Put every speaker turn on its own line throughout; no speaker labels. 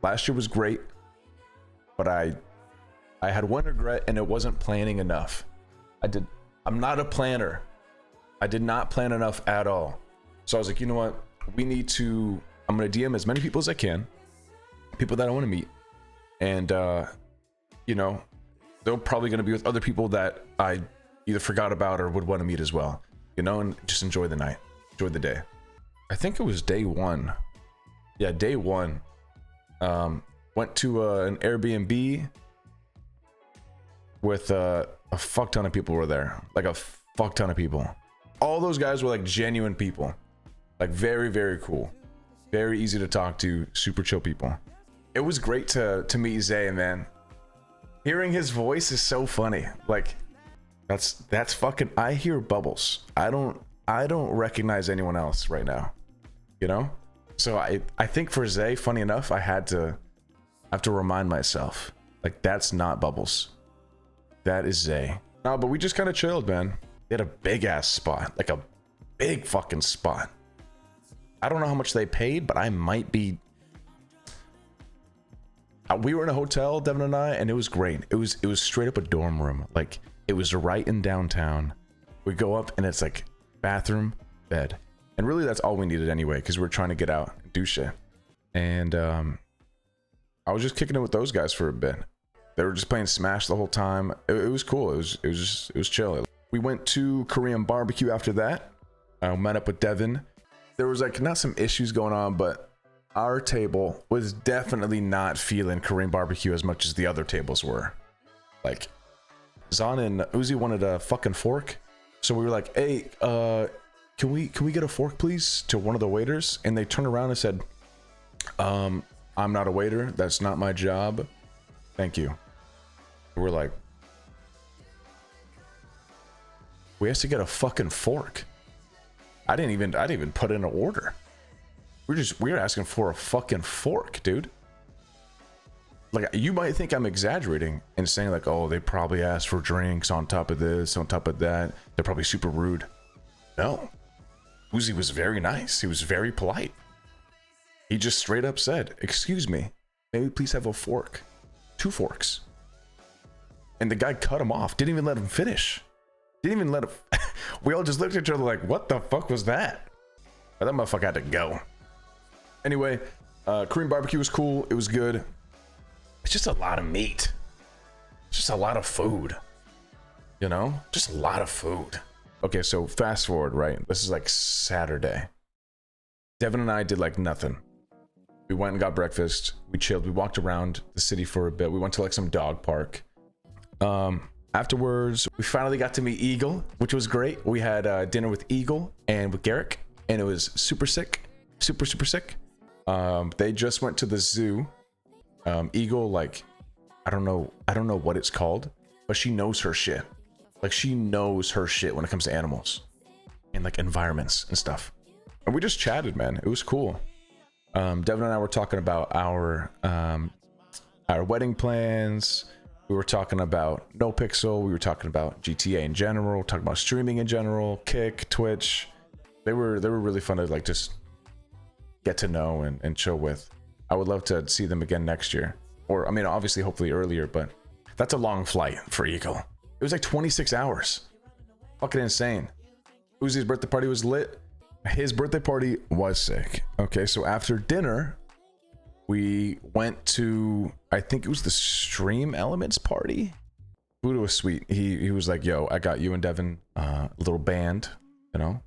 Last year was great, but I had one regret, and it wasn't planning enough. I'm not a planner. I did not plan enough at all. So I was like, you know what? I'm going to DM as many people as I can, people that I want to meet. And, you know, they're probably going to be with other people that I either forgot about or would want to meet as well, you know, and just enjoy the night, enjoy the day. I think it was day one. Yeah, day one. Went to an Airbnb with a fuck ton of people were there. Like a fuck ton of people. All those guys were like genuine people. Like very, very cool. Very easy to talk to, super chill people. It was great to meet Zay, man. Hearing his voice is so funny. Like that's fucking, I hear bubbles. I don't recognize anyone else right now. You know? So I think for Zay, funny enough, I have to remind myself, like, that's not bubbles. That is Zay. No, but we just kind of chilled, man. They had a big ass spot, like a big fucking spot. I don't know how much they paid, but I might be. We were in a hotel, Devin and I, and it was great. It was straight up a dorm room. Like, it was right in downtown. We go up and it's like bathroom, bed. And really that's all we needed anyway, because we were trying to get out and do shit. And I was just kicking it with those guys for a bit. They were just playing Smash the whole time. It was cool. It was chill. We went to Korean barbecue after that. I met up with Devin. There was like not some issues going on, but our table was definitely not feeling Korean barbecue as much as the other tables were. Like, Zahn and Oozi wanted a fucking fork. So we were like, hey, can we get a fork, please? To one of the waiters. And they turned around and said, I'm not a waiter. That's not my job. Thank you. We're like, we have to get a fucking fork. I didn't even put in an order. We were asking for a fucking fork, dude. Like, you might think I'm exaggerating and saying like, oh, they probably asked for drinks on top of this, on top of that. They're probably super rude. No. Oozi was very nice. He was very polite. He just straight up said, excuse me, may we please have a fork? 2 forks. And the guy cut him off. Didn't even let him finish. Didn't even let him. We all just looked at each other like, what the fuck was that? That motherfucker had to go. Anyway, Korean barbecue was cool. It was good. It's just a lot of meat. It's just a lot of food. You know? Just a lot of food. Okay, so fast forward, right? This is like Saturday. Devin and I did like nothing. We went and got breakfast. We chilled. We walked around the city for a bit. We went to like some dog park. Afterwards, we finally got to meet Eagle, which was great. We had dinner with Eagle and with Garrick, and it was super sick. Super sick. They just went to the zoo. Eagle, like, I don't know what it's called, but she knows her shit. Like, she knows her shit when it comes to animals and like environments and stuff. And we just chatted, man. It was cool. Devin and I were talking about our wedding plans. We were talking about No Pixel. We were talking about GTA in general. Talking about streaming in general, Kick, Twitch. They were really fun to like just get to know and chill with. I would love to see them again next year, or I mean, obviously, hopefully earlier. But that's a long flight for Eagle. It was like 26 hours. Fucking insane. Uzi's birthday party was lit. His birthday party was sick. Okay, so after dinner, we went to, I think it was the Stream Elements party. Buddha was sweet. He was like, yo, I got you and Devin a little band, you know,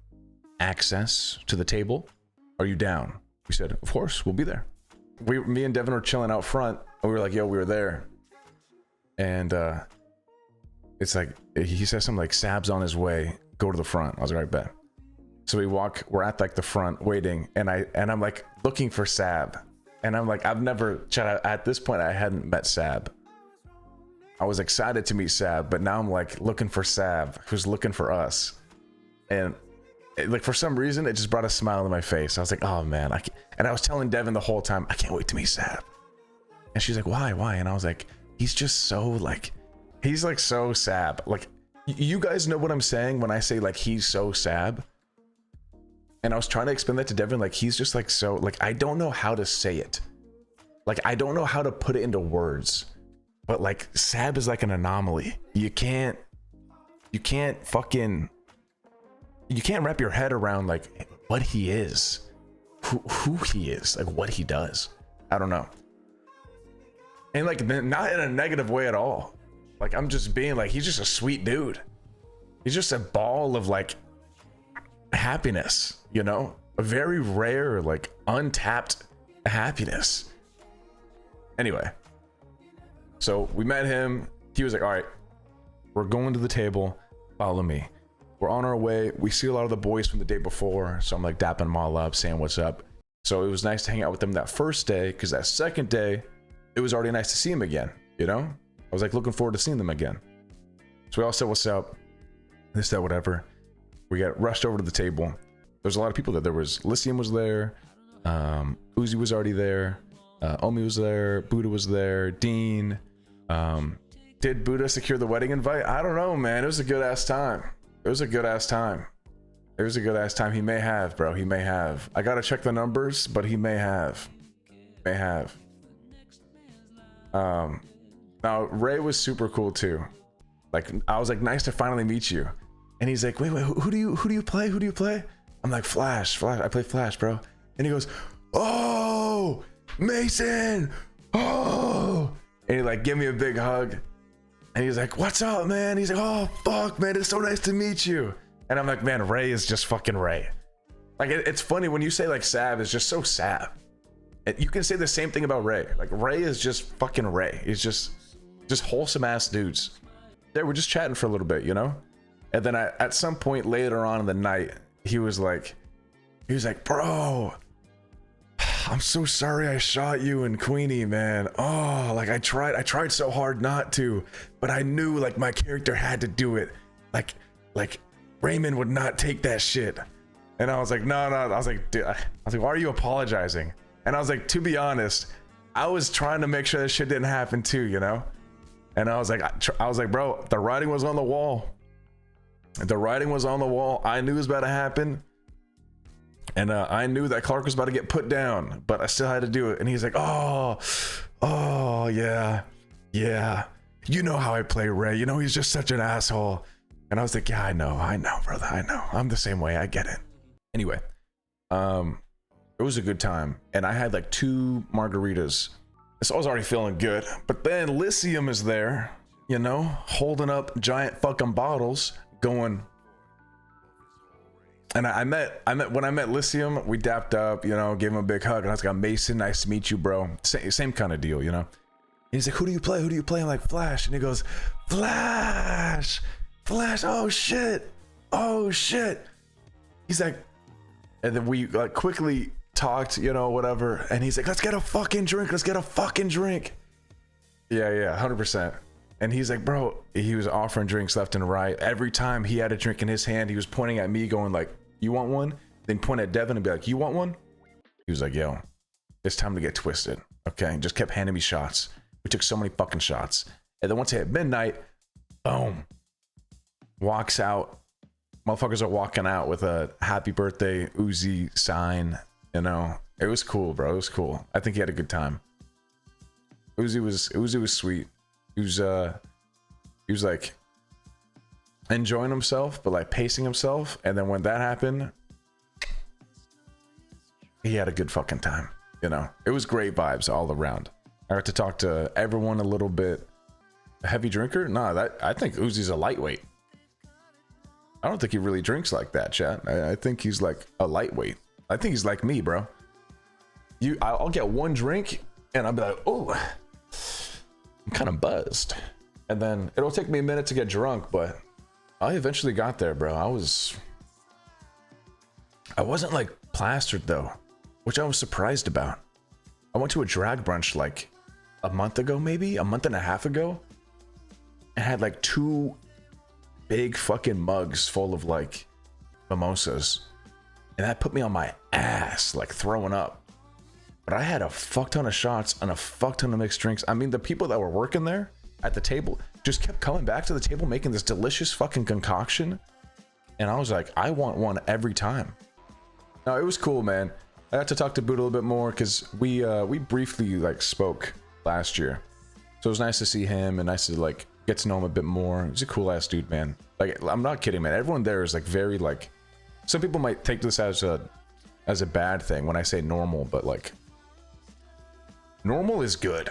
access to the table. Are you down? We said, of course, we'll be there. Me and Devin were chilling out front, and we were like, yo, we were there. And it's like, he says something like, Saab's on his way, go to the front. I was like, right, bet. So we're at like the front waiting, and I'm like looking for Saab. And I'm like, at this point, I hadn't met Saab. I was excited to meet Saab, but now I'm like looking for Saab, who's looking for us. And like, for some reason, it just brought a smile to my face. I was like, oh man. And I was telling Devin the whole time, I can't wait to meet Saab. And she's like, why? And I was like, he's just so like, he's like so Saab. Like, you guys know what I'm saying when I say like, he's so Saab. And I was trying to explain that to Devin, like, he's just like, so like, I don't know how to say it. like, I don't know how to put it into words, but like Saab is like an anomaly. You can't wrap your head around like what he is, who he is, like what he does. I don't know. And like not in a negative way at all. Like I'm just being like, he's just a sweet dude. He's just a ball of like happiness, you know, a very rare, like untapped happiness. Anyway, so we met him. He was like, all right, we're going to the table, follow me. We're on our way. We see a lot of the boys from the day before, so I'm like dapping them all up, saying what's up. So it was nice to hang out with them that first day, because that second day it was already nice to see him again, you know. I was like looking forward to seeing them again. So we all said what's up, this, that, whatever. We got rushed over to the table. There's a lot of people there. There was Lysium was there, Oozi was already there, Omi was there, Buddha was there, Dean. Did Buddha secure the wedding invite? I don't know, man. It was a good ass time. It was a good ass time. It was a good ass time. He may have, bro. He may have. I gotta check the numbers, but he may have. May have. Now Ray was super cool too. Like I was like, nice to finally meet you. And he's like, wait, who do you play? Who do you play? I'm like, Flash. I play Flash, bro. And he goes, oh, Mason. Oh. And he like, give me a big hug. And he's like, what's up, man? He's like, oh, fuck, man. It's so nice to meet you. And I'm like, man, Ray is just fucking Ray. Like, it's funny when you say like Saab is just so Saab. And you can say the same thing about Ray. Like, Ray is just fucking Ray. He's just wholesome ass dudes. They were just chatting for a little bit, you know? And then at some point later on in the night, he was like, bro, I'm so sorry I shot you and Queenie, man. Oh, like I tried so hard not to, but I knew like my character had to do it. Like Raymond would not take that shit. And I was like, no. I was like, dude, why are you apologizing? And I was like, to be honest, I was trying to make sure that shit didn't happen too, you know? And I was like, bro, the writing was on the wall. The writing was on the wall. I knew it was about to happen. And I knew that Clark was about to get put down, but I still had to do it. And he's like, oh, yeah. You know how I play Ray. You know, he's just such an asshole. And I was like, yeah, I know, brother. I know. I'm the same way. I get it. Anyway, it was a good time. And I had like 2 margaritas. So I was already feeling good. But then Lysium is there, you know, holding up giant fucking bottles going. And when I met Lysium, we dapped up, you know, gave him a big hug. And I was like, Mason, nice to meet you, bro. Same kind of deal, you know. And he's like, who do you play? I'm like, Flash. And he goes, Flash. Oh shit. He's like, and then we like quickly talked, you know, whatever. And he's like, let's get a fucking drink. Yeah, 100%. And he's like, bro, he was offering drinks left and right. Every time he had a drink in his hand, he was pointing at me going like, you want one? Then point at Devin and be like, you want one? He was like, yo, it's time to get twisted. Okay. And just kept handing me shots. We took so many fucking shots. And then once it hit midnight, boom, walks out. Motherfuckers are walking out with a happy birthday Oozi sign. You know, it was cool, bro. It was cool. I think he had a good time. Oozi was sweet. He was like enjoying himself, but like pacing himself. And then when that happened, he had a good fucking time. You know, it was great vibes all around. I got to talk to everyone a little bit. A heavy drinker? Nah, I think Uzi's a lightweight. I don't think he really drinks like that, chat. I think he's like a lightweight. I think he's like me, bro. I'll get one drink and I'll be like, oh, I'm kind of buzzed. And then it'll take me a minute to get drunk, but I eventually got there, bro. I wasn't like plastered though, which I was surprised about. I went to a drag brunch like a month ago, maybe a month and a half ago, and had like 2 big fucking mugs full of like mimosas. And that put me on my ass, like throwing up. But I had a fuck ton of shots and a fuck ton of mixed drinks. I mean, the people that were working there at the table just kept coming back to the table making this delicious fucking concoction. And I was like, I want one every time. No, it was cool, man. I got to talk to Boot a little bit more because we briefly like spoke last year, so it was nice to see him and nice to like get to know him a bit more. He's a cool ass dude, man. Like, I'm not kidding, man. Everyone there is like very like, some people might take this as a bad thing when I say normal, but like, normal is good.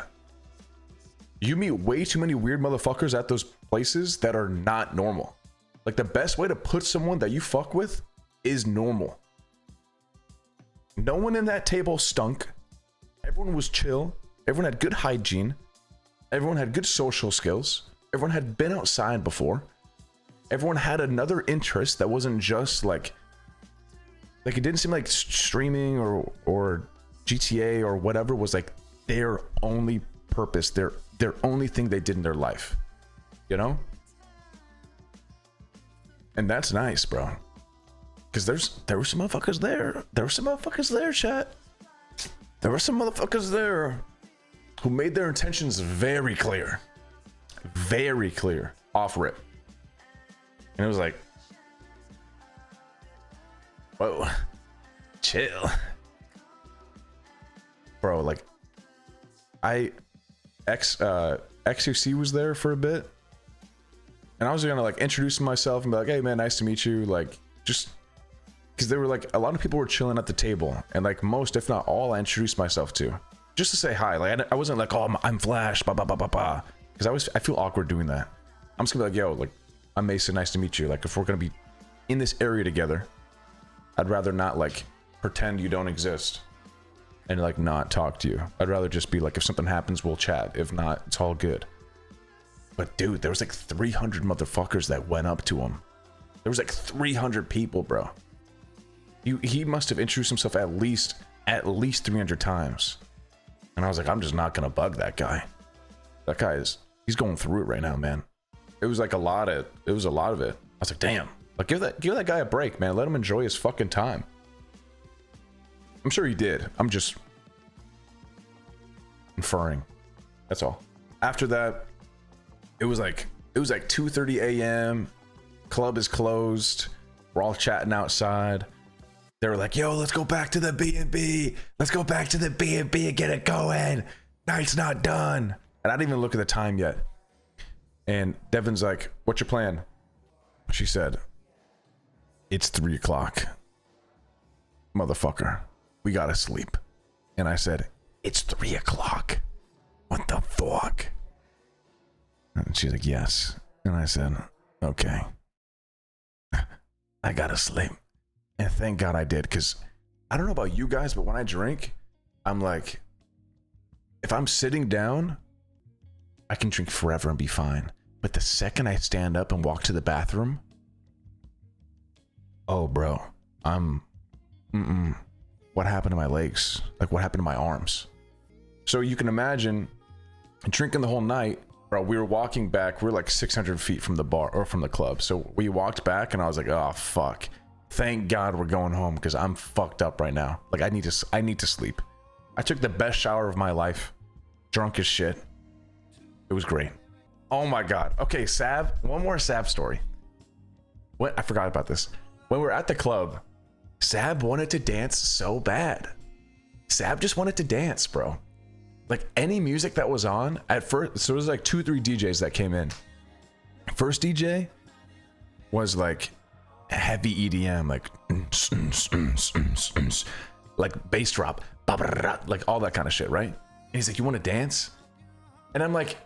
You meet way too many weird motherfuckers at those places that are not normal. Like, the best way to put someone that you fuck with is normal. No one in that table stunk. Everyone was chill. Everyone had good hygiene. Everyone had good social skills. Everyone had been outside before. Everyone had another interest that wasn't just like it didn't seem like streaming or GTA or whatever was like their only purpose, their only thing they did in their life, you know? And that's nice, bro. Because there were some motherfuckers there. There were some motherfuckers there, chat. There were some motherfuckers there who made their intentions very clear. Very clear. Off rip. And it was like, whoa, chill. Bro, like, XUC was there for a bit. And I was gonna like introduce myself and be like, hey man, nice to meet you. Like, just because there were like a lot of people were chilling at the table, and like most, if not all, I introduced myself to just to say hi. Like, I wasn't like, oh, I'm Flash, blah blah blah blah blah, because I feel awkward doing that. I'm just gonna be like, yo, like, I'm Mason, nice to meet you. Like, if we're gonna be in this area together, I'd rather not like pretend you don't exist and like not talk to you. I'd rather just be like, if something happens, we'll chat. If not, it's all good. But dude, there was like 300 motherfuckers that went up to him. There was like 300 people, bro. He must have introduced himself at least 300 times. And I was like, I'm just not gonna bug that guy. That guy he's going through it right now, man. It was like a lot of it. I was like, damn. Like, give that guy a break, man. Let him enjoy his fucking time. I'm sure he did. I'm just inferring. That's all. After that, it was like 2:30 a.m. Club is closed. We're all chatting outside. They were like, yo, let's go back to the B&B. Let's go back to the B&B and get it going. Night's not done. And I didn't even look at the time yet. And Devin's like, what's your plan? She said, it's 3 o'clock. Motherfucker, we gotta sleep. And I said, it's 3 o'clock. What the fuck? And she's like, yes. And I said, okay. I gotta sleep. And thank God I did, because I don't know about you guys, but when I drink, I'm like, if I'm sitting down, I can drink forever and be fine. But the second I stand up and walk to the bathroom, oh, bro, what happened to my legs? Like, what happened to my arms? So you can imagine drinking the whole night. Bro, we were walking back. We were like 600 feet from the bar or from the club. So we walked back and I was like, oh, fuck. Thank God we're going home, because I'm fucked up right now. Like, I need to sleep. I took the best shower of my life. Drunk as shit. It was great. Oh my God. Okay, Saab. One more Saab story. What? I forgot about this. When we were at the club, Saab wanted to dance so bad. Saab just wanted to dance, bro. Like, any music that was on at first, so it was like 2 or 3 DJs that came in. First DJ was like heavy EDM, like bass drop, like all that kind of shit, right? And he's like, you want to dance? And I'm like,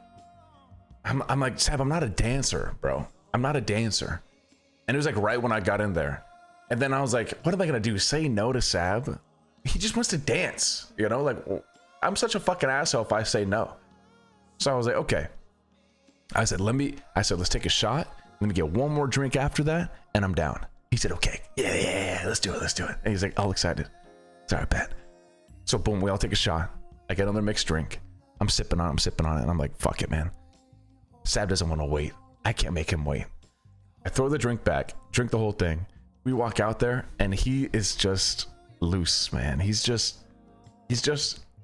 Saab, I'm not a dancer, bro. I'm not a dancer. And it was like right when I got in there. And then I was like, what am I gonna do? Say no to Saab? He just wants to dance, you know? Like, I'm such a fucking asshole if I say no. So I was like, okay. I said, let's take a shot. Let me get one more drink after that, and I'm down. He said, okay, yeah, let's do it. And he's like all excited. Sorry, I bet. So boom, we all take a shot. I get another mixed drink. I'm sipping on it, and I'm like, fuck it, man. Saab doesn't want to wait. I can't make him wait. I throw the drink back, drink the whole thing. We walk out there, and he is just loose, man. He's just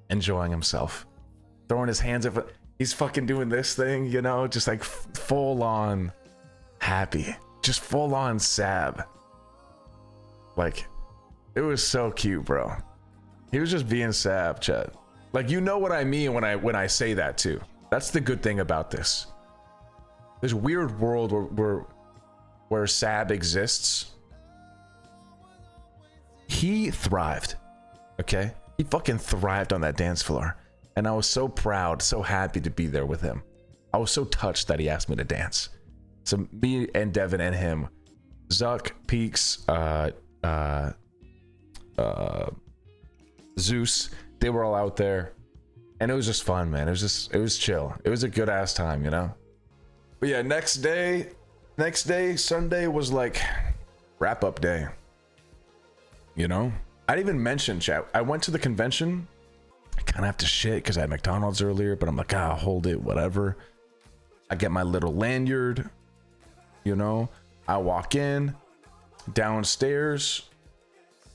enjoying himself, throwing his hands up. He's fucking doing this thing, you know, just like full on happy, just full on Saab. Like, it was so cute, bro. He was just being Saab, chat. Like, you know what I mean when I say that too. That's the good thing about this. This weird world where Saab exists. He thrived. Okay? He fucking thrived on that dance floor. And I was so proud, so happy to be there with him. I was so touched that he asked me to dance. So me and Devin and him, Zuck, Peaks, Zeus, they were all out there. And it was just fun, man. It was chill. It was a good ass time, you know? But yeah, next day, Sunday was like wrap up day. You know? I didn't even mention, chat. I went to the convention. I kind of have to shit because I had McDonald's earlier, but I'm like, ah, hold it, whatever. I get my little lanyard, you know? I walk in, downstairs.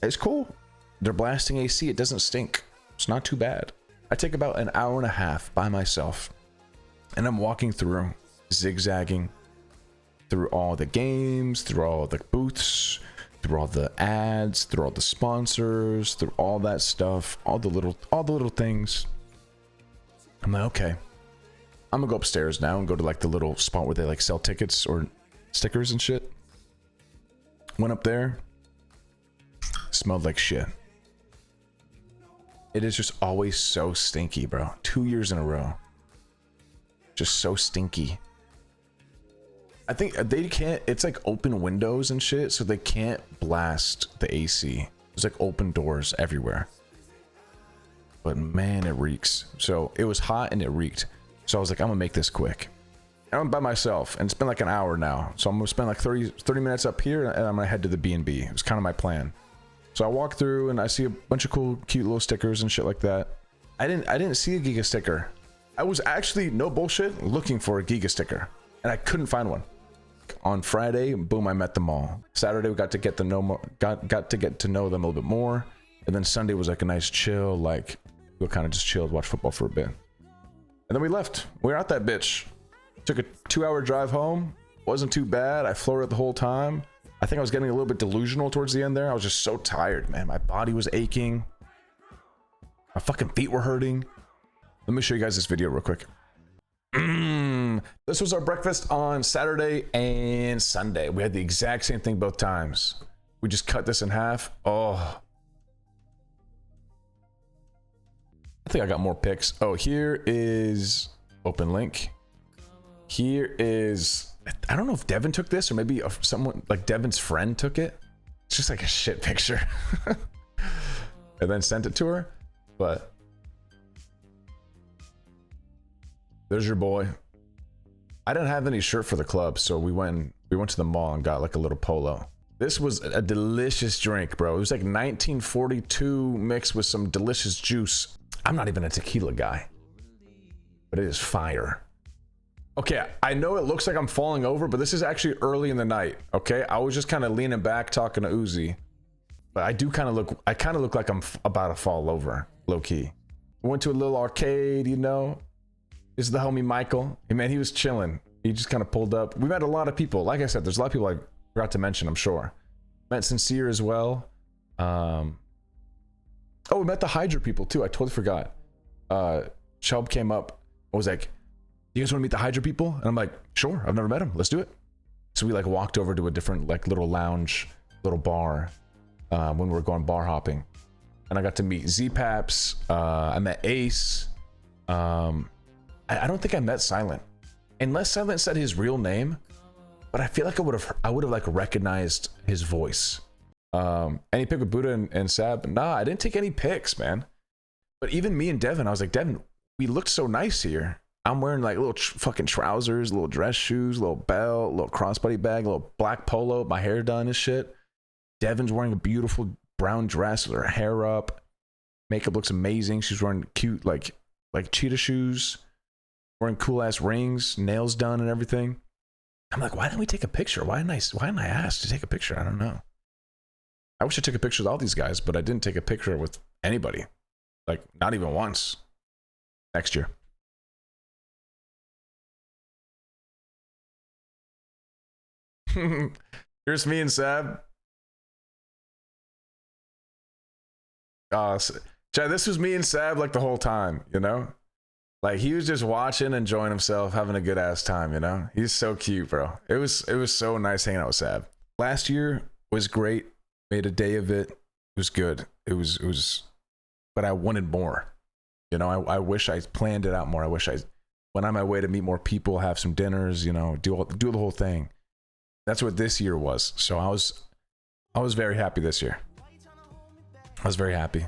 It's cool. They're blasting AC. It doesn't stink. It's not too bad. I take about an hour and a half by myself, and I'm walking through, zigzagging through all the games, through all the booths, through all the ads, through all the sponsors, through all that stuff, all the little things. I'm like, okay, I'm gonna go upstairs now and go to like the little spot where they like sell tickets or stickers and shit. Went up there, smelled like shit. It is just always so stinky, bro. 2 years in a row. Just so stinky. I think they can't, it's like open windows and shit, so they can't blast the AC. There's like open doors everywhere. But man, it reeks. So it was hot and it reeked. So I was like, I'm gonna make this quick. And I'm by myself, and it's been like an hour now. So I'm gonna spend like 30 minutes up here, and I'm gonna head to the B&B. It was kind of my plan. So I walk through and I see a bunch of cool, cute little stickers and shit like that. I didn't see a Giga sticker. I was actually, no bullshit, looking for a Giga sticker, and I couldn't find one. On Friday, boom, I met them all. Saturday, we got to get to know them a little bit more, and then Sunday was like a nice chill, like we kind of just chilled, watched football for a bit, and then we left. We were out that bitch. Took a 2-hour drive home. Wasn't too bad. I floated the whole time. I think I was getting a little bit delusional towards the end there. I was just so tired, man. My body was aching. My fucking feet were hurting. Let me show you guys this video real quick. This was our breakfast on Saturday and Sunday. We had the exact same thing both times. We just cut this in half. Oh. I think I got more pics. Oh, here is open link. Here is, I don't know if Devin took this or maybe someone like Devin's friend took it. It's just like a shit picture. And then sent it to her. But there's your boy. I didn't have any shirt for the club, so we went to the mall and got like a little polo. This was a delicious drink, bro. It was like 1942 mixed with some delicious juice. I'm not even a tequila guy, but it is fire. Okay, I know it looks like I'm falling over, but this is actually early in the night, okay? I was just kind of leaning back talking to Oozi, but I kind of look like I'm about to fall over, low key. We went to a little arcade, you know? This is the homie Michael. Hey man, he was chilling. He just kind of pulled up. We met a lot of people. Like I said, there's a lot of people I forgot to mention, I'm sure. Met Sincere as well. Oh, we met the Hydra people too. I totally forgot. Chubb came up. I was like, you guys want to meet the Hydra people? And I'm like, sure, I've never met them. Let's do it. So we like walked over to a different like little lounge, little bar when we were going bar hopping. And I got to meet Z-Paps. I met Ace. I don't think I met Silent. Unless Silent said his real name. But I feel like I would have like recognized his voice. Any pic with Buddha and Saab? Nah, I didn't take any pics, man. But even me and Devin, I was like, Devin, we looked so nice here. I'm wearing like little fucking trousers, little dress shoes, little belt, little crossbody bag, little black polo, my hair done and shit. Devin's wearing a beautiful brown dress with her hair up. Makeup looks amazing. She's wearing cute like cheetah shoes, wearing cool ass rings, nails done and everything. I'm like, why didn't we take a picture? Why didn't I ask to take a picture? I don't know. I wish I took a picture with all these guys, but I didn't take a picture with anybody. Like, not even once. Next year. Here's me and Saab. Chad, this was me and Saab like the whole time, you know? Like he was just watching, enjoying himself, having a good ass time, you know? He's so cute, bro. It was so nice hanging out with Saab. Last year was great. Made a day of it. It was good. It was but I wanted more. You know, I wish I planned it out more. I wish I went on my way to meet more people, have some dinners, you know, do the whole thing. That's what this year was. So I was very happy this year. I was very happy.